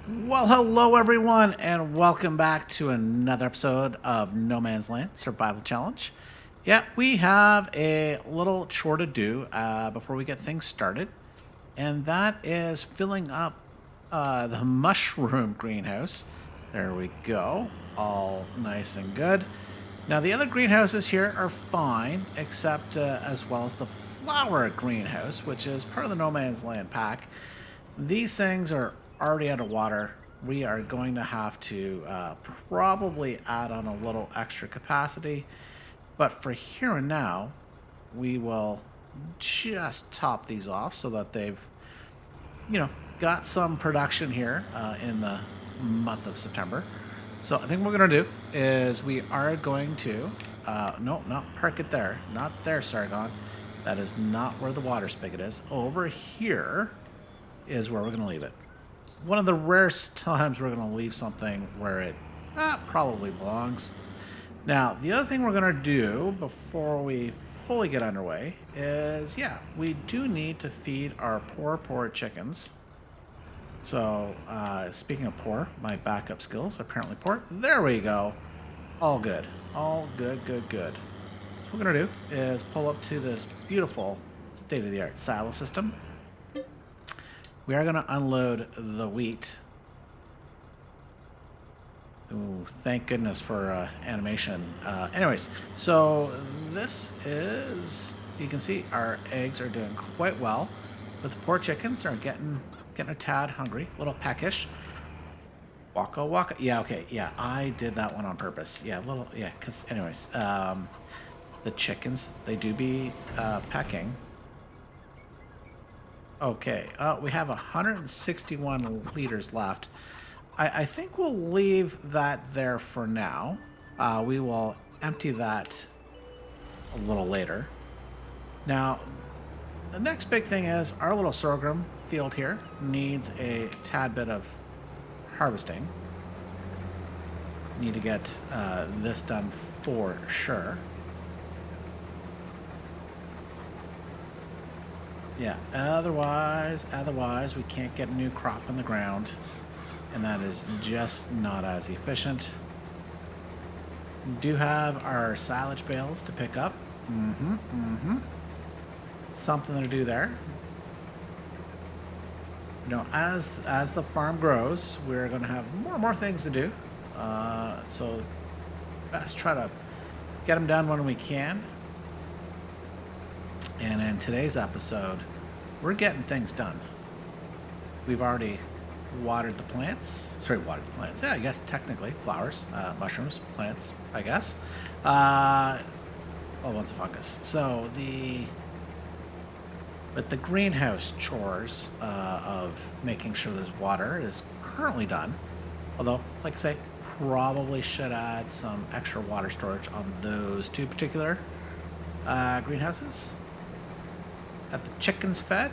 Well, hello everyone, and welcome back to another episode of No Man's Land Survival Challenge. Yeah, we have a little chore to do before we get things started, and that is filling up the mushroom greenhouse. There we go, all nice and good. Now, the other greenhouses here are fine, except as well as the flower greenhouse, which is part of the No Man's Land pack. These things are already out of water. We are going to have to probably add on a little extra capacity. But for here and now, we will just top these off so that they've, got some production here in the month of September. So I think what we're going to do is we are going to, no, not park it there. Not there, Sargon. That is not where the water spigot is. Over here is where we're going to leave it. One of the rarest times we're going to leave something where it probably belongs. Now, the other thing we're going to do before we fully get underway is, we do need to feed our poor chickens. So, speaking of poor, my backup skills are apparently poor. There we go. All good. All good. So what we're going to do is pull up to this beautiful state-of-the-art silo system. We are going to unload the wheat. Ooh, thank goodness for animation. Anyways, so this is, you can see our eggs are doing quite well, but the poor chickens are getting a tad hungry, a little peckish. Waka. Yeah, okay. Yeah, I did that one on purpose. Yeah, because anyways, the chickens, they do be pecking. Okay, we have 161 liters left. I think we'll leave that there for now. We will empty that a little later. Now, the next big thing is our little sorghum field here needs a tad bit of harvesting. Need to get this done for sure. Yeah, otherwise we can't get a new crop in the ground, and that is just not as efficient. We do have our silage bales to pick up. Something to do there. As the farm grows, we're going to have more and more things to do. So best try to get them done when we can. And in today's episode, we're getting things done. We've already watered the plants. Yeah, I guess technically flowers, mushrooms, plants, I guess. Once a fungus. So the greenhouse chores of making sure there's water is currently done. Although, like I say, probably should add some extra water storage on those two particular greenhouses. Got the chickens fed.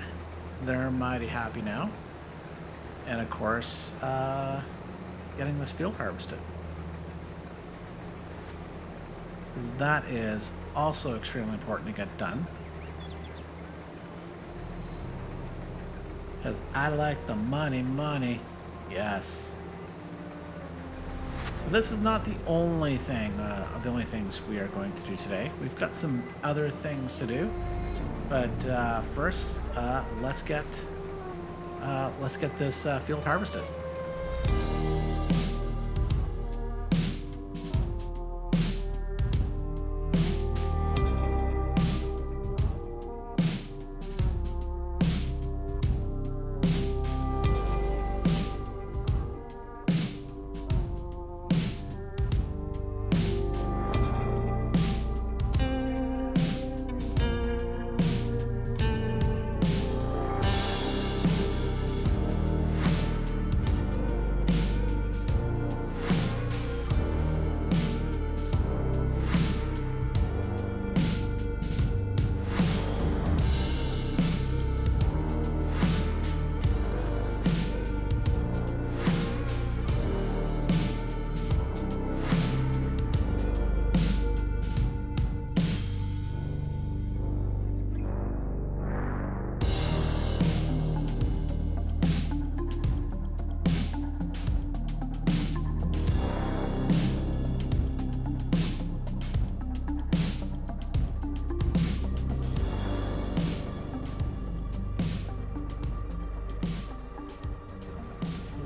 They're mighty happy now. And of course, getting this field harvested. Because that is also extremely important to get done. Because I like the money. Yes. This is not the only thing, the only things we are going to do today. We've got some other things to do. But first, let's get this field harvested.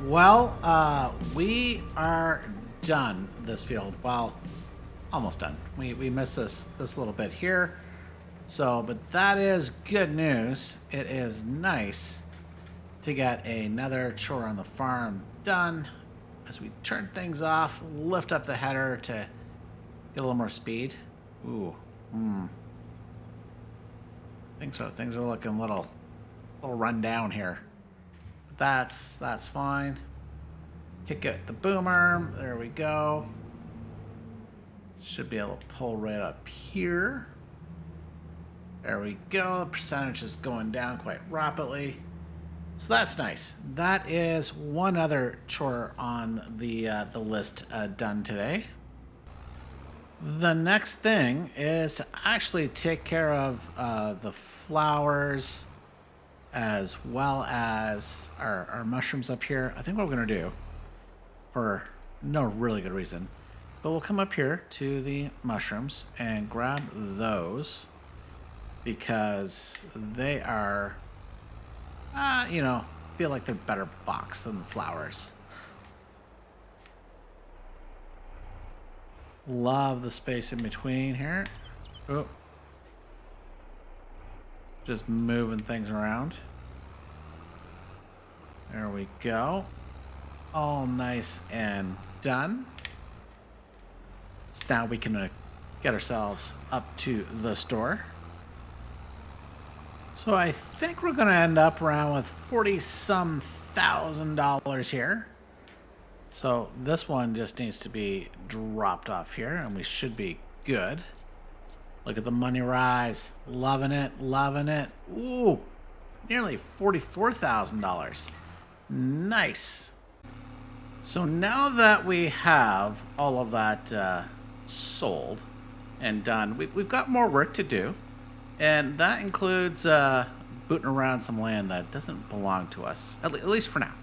Well, we are done this field. Well, almost done. We missed this little bit here. So, but that is good news. It is nice to get another chore on the farm done as we turn things off, lift up the header to get a little more speed. Ooh, things are looking a little run down here. But that's fine. Kick it the boom arm. There we go. Should be able to pull right up here. There we go. The percentage is going down quite rapidly. So that's nice. That is one other chore on the list done today. The next thing is to actually take care of the flowers as well as our mushrooms up here. I think what we're going to do, for no really good reason, but we'll come up here to the mushrooms and grab those because they are, feel like they're better boxed than the flowers. Love the space in between here. Oh. Just moving things around. There we go. All nice and done. So now we can get ourselves up to the store. So I think we're going to end up around with $40-some thousand here. So this one just needs to be dropped off here and we should be good. Look at the money rise. Loving it, loving it. Ooh, nearly $44,000. Nice. So now that we have all of that sold and done, we've got more work to do. And that includes booting around some land that doesn't belong to us, at least for now.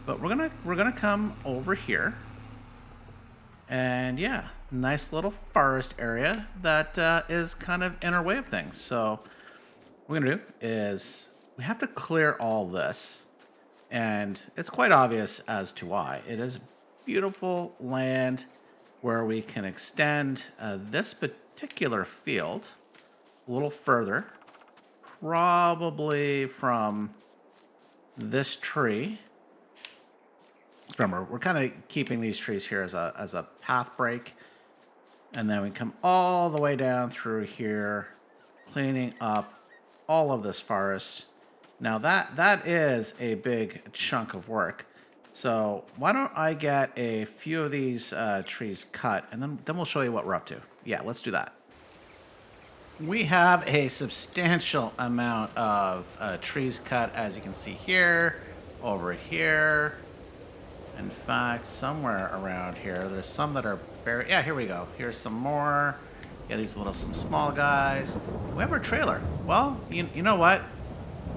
But we're gonna come over here, and yeah, nice little forest area that is kind of in our way of things. So what we're gonna do is we have to clear all this, and it's quite obvious as to why. It is beautiful land where we can extend this particular field a little further, probably from this tree. Remember, we're kind of keeping these trees here as a path break, and then we come all the way down through here, cleaning up all of this forest. Now that is a big chunk of work. So why don't I get a few of these trees cut, and then we'll show you what we're up to. Yeah, let's do that. We have a substantial amount of trees cut, as you can see here, over here. In fact, somewhere around here, there's some that are buried. Yeah, here we go. Here's some more. Yeah, these some small guys. We have our trailer. Well, you know what?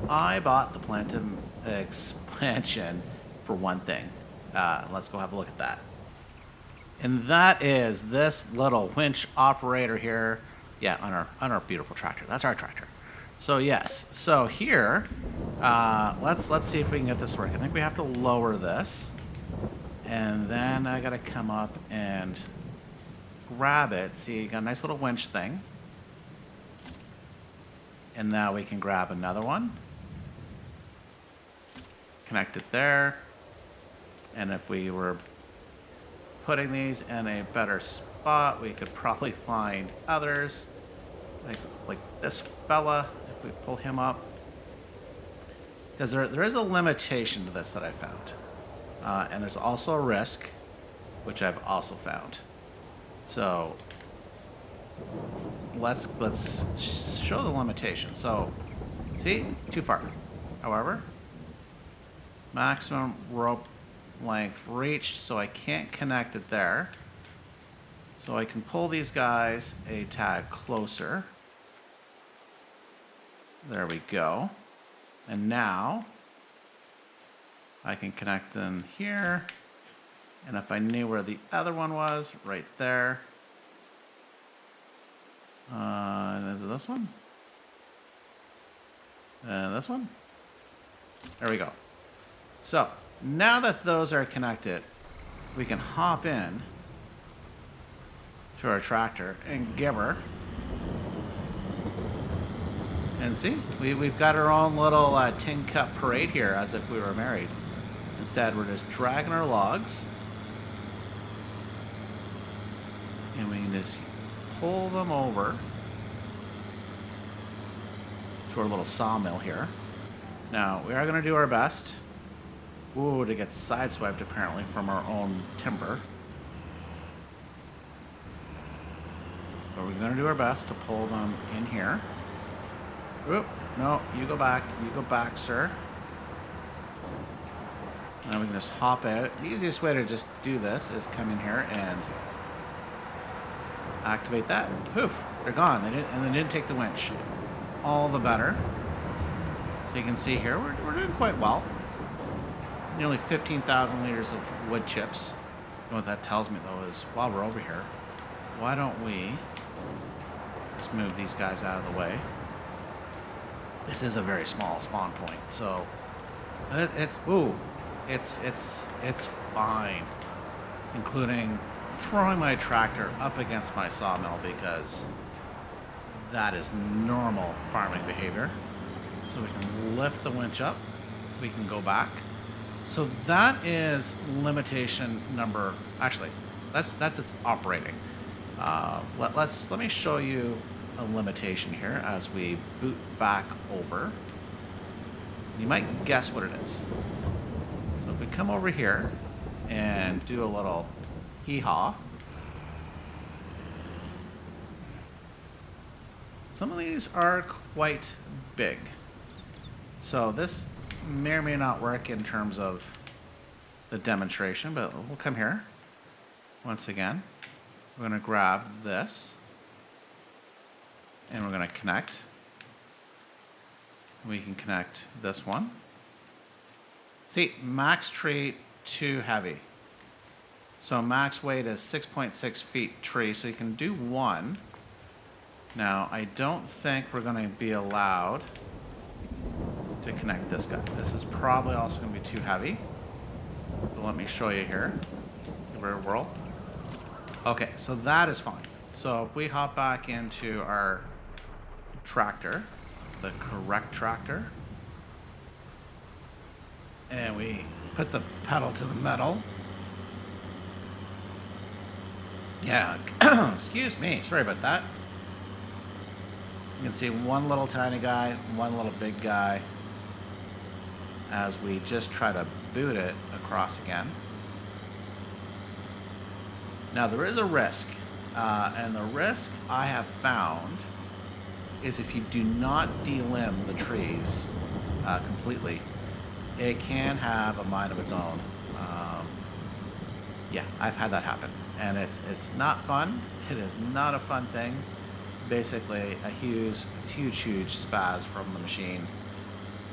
I bought the Plantum expansion for one thing. Let's go have a look at that. And that is this little winch operator here. Yeah, on our beautiful tractor. That's our tractor. So yes. So here, let's see if we can get this working. I think we have to lower this, and then I gotta come up and grab it. See, you got a nice little winch thing, and now we can grab another one, connect it there, and if we were putting these in a better spot, we could probably find others, like this fella, if we pull him up. Because there is a limitation to this that I found. And there's also a risk, which I've also found. So let's show the limitation. So, see? Too far. However, maximum rope length reached, so I can't connect it there. So I can pull these guys a tad closer. There we go. And now I can connect them here. And if I knew where the other one was, right there. Is it this one? And this one? There we go. So Now that those are connected, we can hop in to our tractor and give her. And see, we've got our own little tin cup parade here as if we were married. Instead, we're just dragging our logs. And we can just pull them over to our little sawmill here. Now, we are going to do our best. Ooh, to get sideswiped apparently from our own timber. But we're going to do our best to pull them in here. Oop, no, you go back, sir. Now we can just hop out. The easiest way to just do this is come in here and activate that. Poof, they're gone. They didn't take the winch. All the better. So you can see here, we're doing quite well. Nearly 15,000 liters of wood chips. And what that tells me, though, is while we're over here, why don't we just move these guys out of the way? This is a very small spawn point, so it's fine, including throwing my tractor up against my sawmill because that is normal farming behavior. So we can lift the winch up, we can go back. So that is limitation number. Actually, that's its operating. Let me show you a limitation here as we boot back over. You might guess what it is. So if we come over here and do a little hee-haw, some of these are quite big. So this may or may not work in terms of the demonstration, but we'll come here. Once again, we're going to grab this and we're going to connect. We can connect this one. See, max tree too heavy. So max weight is 6.6 feet tree, so you can do one. Now, I don't think we're going to be allowed to connect this guy. This is probably also going to be too heavy. But let me show you here. The rear world. Okay, so that is fine. So if we hop back into our tractor, the correct tractor, and we put the pedal to the metal. Yeah, excuse me, sorry about that. You can see one little tiny guy, one little big guy, as we just try to boot it across again. Now there is a risk, and the risk I have found is if you do not delimb the trees completely, it can have a mind of its own. Yeah, I've had that happen, and it's not fun. It is not a fun thing. Basically, a huge spaz from the machine,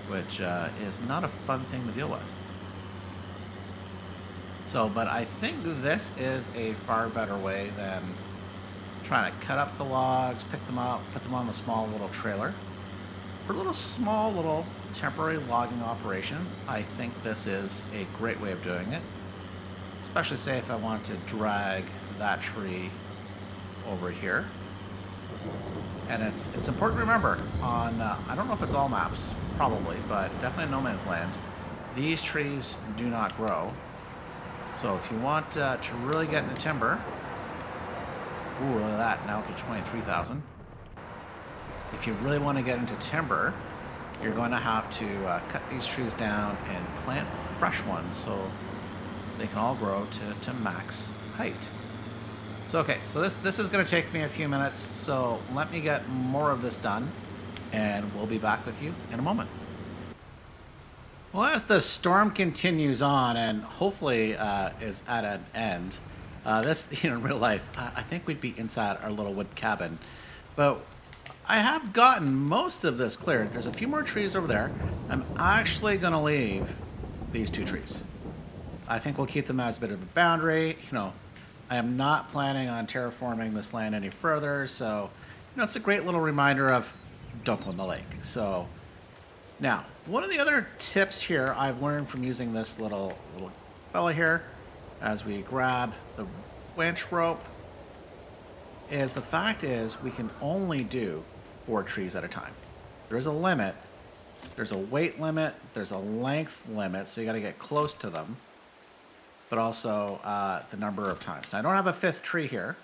which is not a fun thing to deal with. So, but I think this is a far better way than trying to cut up the logs, pick them up, put them on the small little trailer. For a small little temporary logging operation, I think this is a great way of doing it. Especially say if I want to drag that tree over here. And it's important to remember on, I don't know if it's all maps, probably, but definitely No Man's Land, these trees do not grow. So if you want to really get into timber, ooh, look at that, now up to 23,000. If you really want to get into timber, you're going to have to cut these trees down and plant fresh ones so they can all grow to max height. So okay, so this is going to take me a few minutes, so let me get more of this done, and we'll be back with you in a moment. Well, as the storm continues on and hopefully is at an end, this, in real life, I think we'd be inside our little wood cabin, but I have gotten most of this cleared. There's a few more trees over there. I'm actually going to leave these two trees. I think we'll keep them as a bit of a boundary. I am not planning on terraforming this land any further, so it's a great little reminder of don't go in the lake. So now One of the other tips here I've learned from using this little fella here as we grab the winch rope is the fact is we can only do 4 trees at a time. There is a limit. There's a weight limit. There's a length limit, so you got to get close to them. But also the number of times. Now, I don't have a 5th tree here.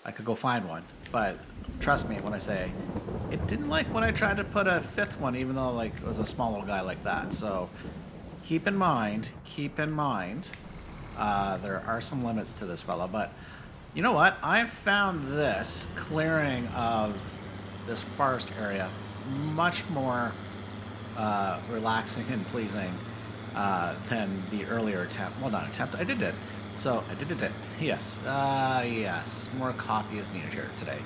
I could go find one, but trust me when I say it didn't like when I tried to put a 5th one, even though like it was a small little guy like that. So keep in mind, there are some limits to this fella. But you know what? I've found this clearing of this forest area much more relaxing and pleasing than the earlier attempt. Well, not attempt. I did it. So I did it. Yes. Yes. More coffee is needed here today.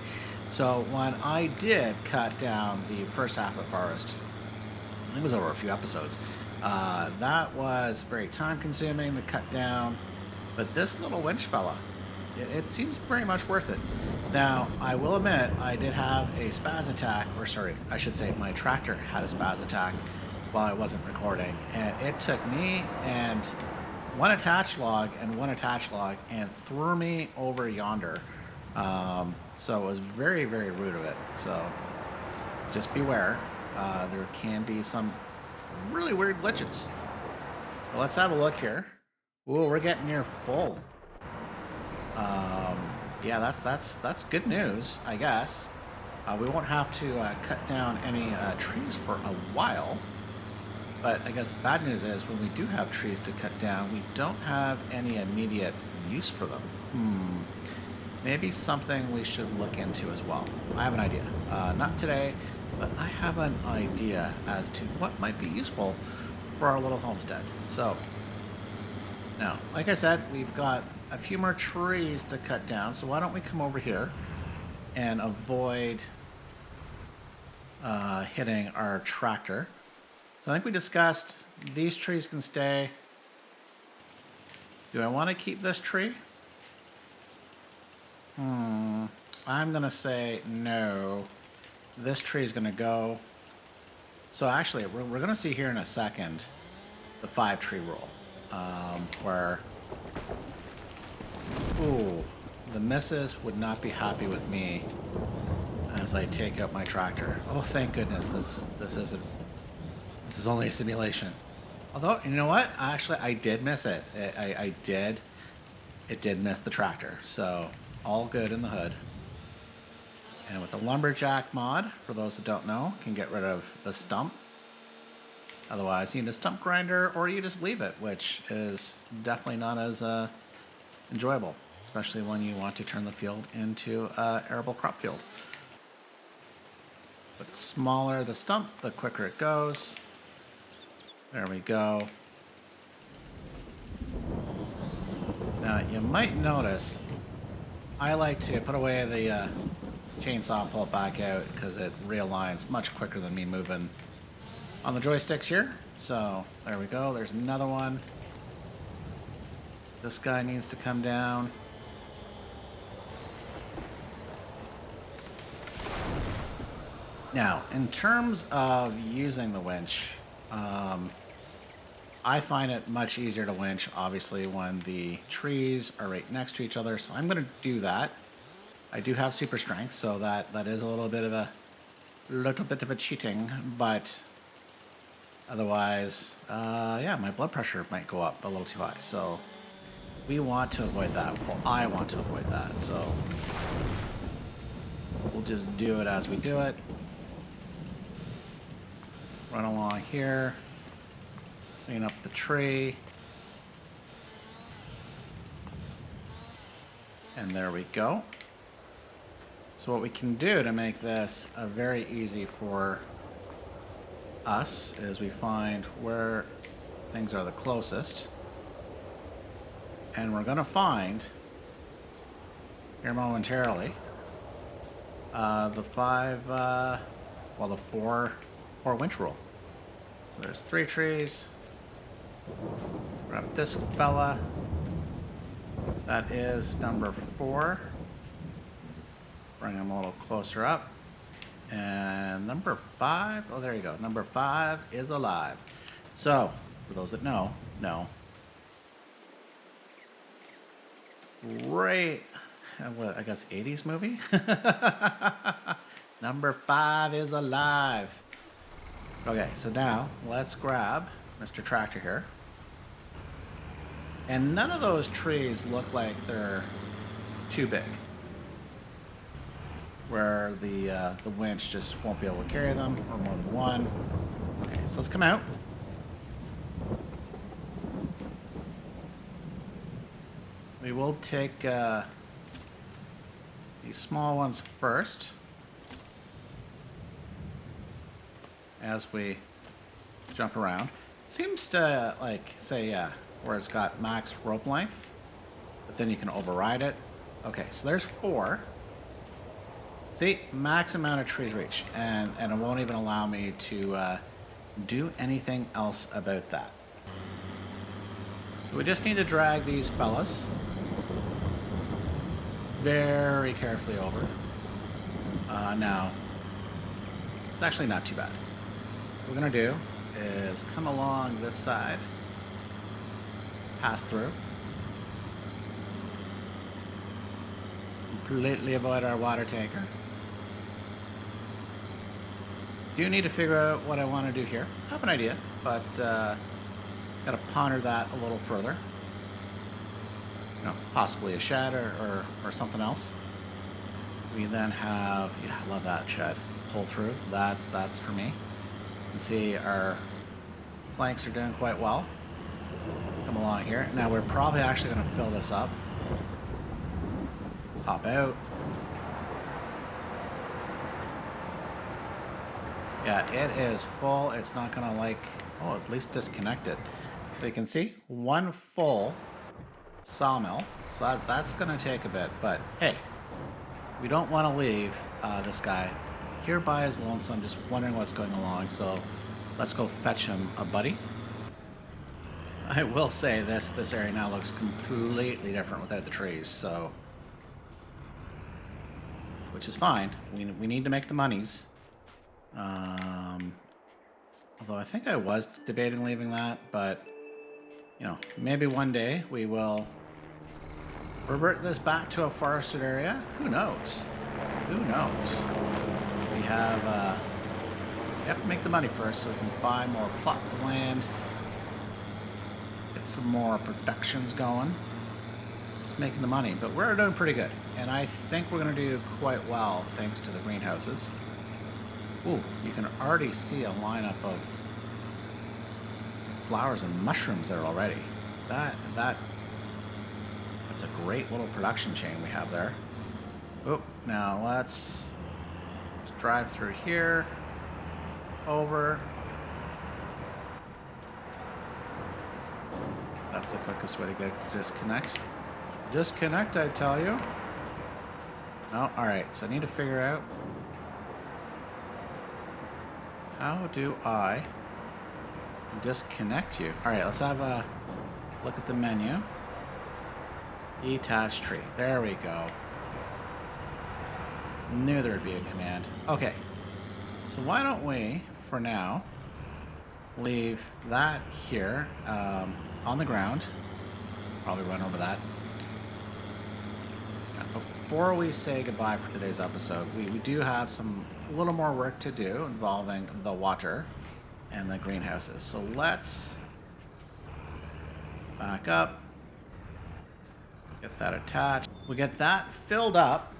So when I did cut down the first half of the forest, it was over a few episodes. That was very time consuming to cut down. But this little winch fella, it seems very much worth it. Now, I will admit, I did have a spaz attack, or sorry, I should say my tractor had a spaz attack while I wasn't recording. And it took me and one attached log and threw me over yonder. So it was very, very rude of it. So just beware. There can be some really weird glitches. Well, let's have a look here. Ooh, we're getting near full. Yeah, that's good news, I guess. We won't have to cut down any trees for a while. But I guess the bad news is when we do have trees to cut down, we don't have any immediate use for them. Maybe something we should look into as well. I have an idea. Not today, but I have an idea as to what might be useful for our little homestead. So, now, like I said, we've got a few more trees to cut down, so why don't we come over here and avoid hitting our tractor. So I think we discussed these trees can stay. Do I want to keep this tree? I'm going to say no. This tree is going to go. So actually, we're going to see here in a second the 5-tree rule. Where, ooh, the missus would not be happy with me as I take out my tractor. Oh, thank goodness this isn't. This is only a simulation. Although, you know what? Actually, I did miss it. I did. It did miss the tractor. So, all good in the hood. And with the lumberjack mod, for those that don't know, can get rid of the stump. Otherwise, you need a stump grinder or you just leave it, which is definitely not as enjoyable, especially when you want to turn the field into an arable crop field. But smaller the stump, the quicker it goes. There we go. Now, you might notice I like to put away the chainsaw and pull it back out because it realigns much quicker than me moving on the joysticks here. So there we go. There's another one. This guy needs to come down. Now, in terms of using the winch, I find it much easier to winch, obviously, when the trees are right next to each other. So I'm going to do that. I do have super strength, so that is a little bit of a cheating, but otherwise, yeah, my blood pressure might go up a little too high. So we want to avoid that. Well, I want to avoid that. So we'll just do it as we do it. Run along here. Clean up the tree. And there we go. So what we can do to make this very easy for us is we find where things are the closest. And we're going to find, here momentarily, the four winch rule. So there's 3 trees. Grab this fella. That is number 4. Bring him a little closer up. And number 5, oh, there you go. Number 5 is alive. So, for those that know, great, what, I guess 80s movie? Number 5 is alive. Okay, so now let's grab Mr. Tractor here. And none of those trees look like they're too big, where the winch just won't be able to carry them, or more than one. Okay, so let's come out. We will take these small ones first, as we jump around. Seems to, like, say, where it's got max rope length, but then you can override it. Okay, so there's 4. See, max amount of trees reach, and it won't even allow me to do anything else about that. So we just need to drag these fellas very carefully over. Now, it's actually not too bad. What we're gonna do is come along this side, pass through, completely avoid our water tanker. Do need to figure out what I want to do here. I have an idea, but gotta ponder that a little further. You know, possibly a shed or something else. We then have, yeah, I love that shed. Pull through. That's for me. You can see our planks are doing quite well. Come along here. Now we're probably actually going to fill this up. Let's hop out. Yeah, it is full. It's not going to like, oh, at least disconnect it. So you can see one full sawmill. So that's going to take a bit. But hey, we don't want to leave this guy here by his lonesome, just wondering what's going along. So let's go fetch him a buddy. I will say this area now looks completely different without the trees, so, which is fine. We need to make the monies. Although I think I was debating leaving that, but you know, maybe one day we will revert this back to a forested area. Who knows? Who knows? We have to make the money first so we can buy more plots of land. Get some more productions going. Just making the money, but we're doing pretty good. And I think we're going to do quite well thanks to the greenhouses. Ooh, you can already see a lineup of flowers and mushrooms there already. That's a great little production chain we have there. Oh, now let's drive through here, over. That's the quickest way to get to disconnect. Disconnect, I tell you. No, all right, so I need to figure out how do I disconnect you. All right, let's have a look at the menu. Detach tree. There we go. Knew there would be a command. Okay, so why don't we, for now, leave that here on the ground. Probably run over that. Before we say goodbye for today's episode, we do have a little more work to do involving the water and the greenhouses. So let's back up, get that attached. We get that filled up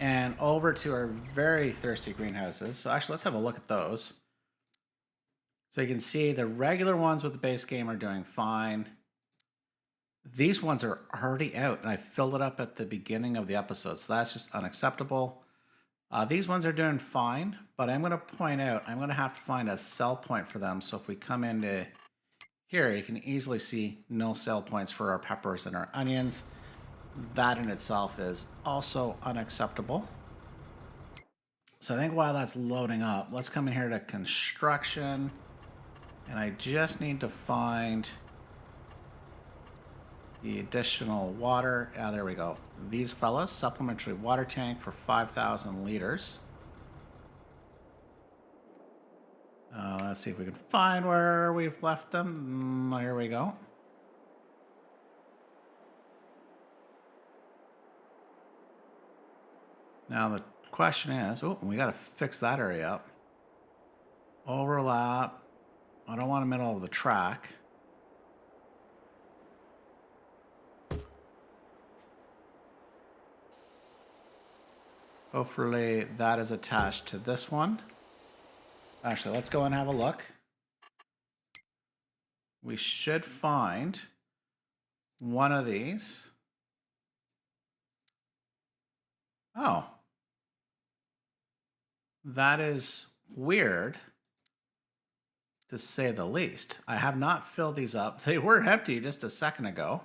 and over to our very thirsty greenhouses. So actually, let's have a look at those. So you can see the regular ones with the base game are doing fine. These ones are already out, and I filled it up at the beginning of the episode, so that's just unacceptable. These ones are doing fine, but I'm going to point out, I'm going to have to find a sell point for them. So if we come into here, you can easily see no sell points for our peppers and our onions. That in itself is also unacceptable. So I think while that's loading up, let's come in here to construction. And I just need to find the additional water. There we go. These fellas, supplementary water tank for 5,000 liters. Let's see if we can find where we've left them. Here we go. Now the question is, oh, we got to fix that area up. Overlap. I don't want a middle of the track. Hopefully that is attached to this one. Actually, let's go and have a look. We should find one of these. Oh. That is weird, to say the least. I have not filled these up. They were empty just a second ago.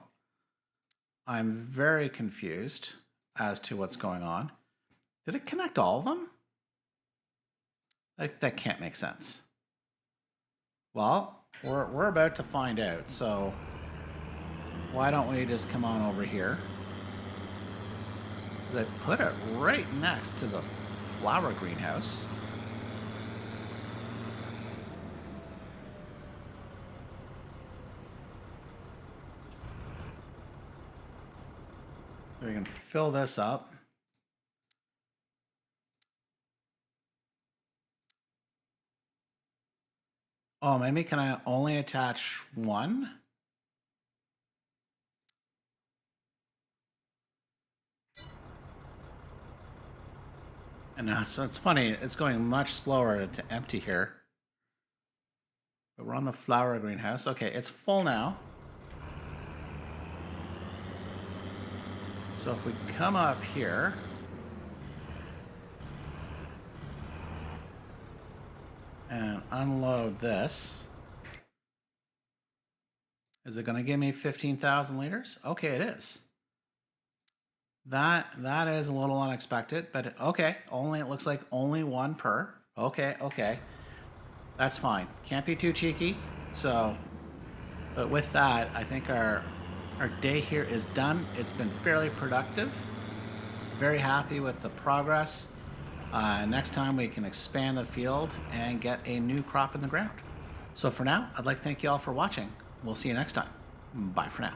I'm very confused as to what's going on. Did it connect all of them? That can't make sense. Well, we're about to find out, so why don't we just come on over here? I put it right next to the flower greenhouse. We can fill this up. Oh, maybe can I only attach one? And now, so it's funny, it's going much slower to empty here. But we're on the flower greenhouse. Okay, it's full now. So if we come up here, and unload this, is it going to give me 15,000 liters? Okay, it is. That is a little unexpected, but okay. It looks like only one per. Okay. That's fine. Can't be too cheeky. So, but with that, I think our day here is done. It's been fairly productive. Very happy with the progress. Next time we can expand the field and get a new crop in the ground. So for now, I'd like to thank you all for watching. We'll see you next time. Bye for now.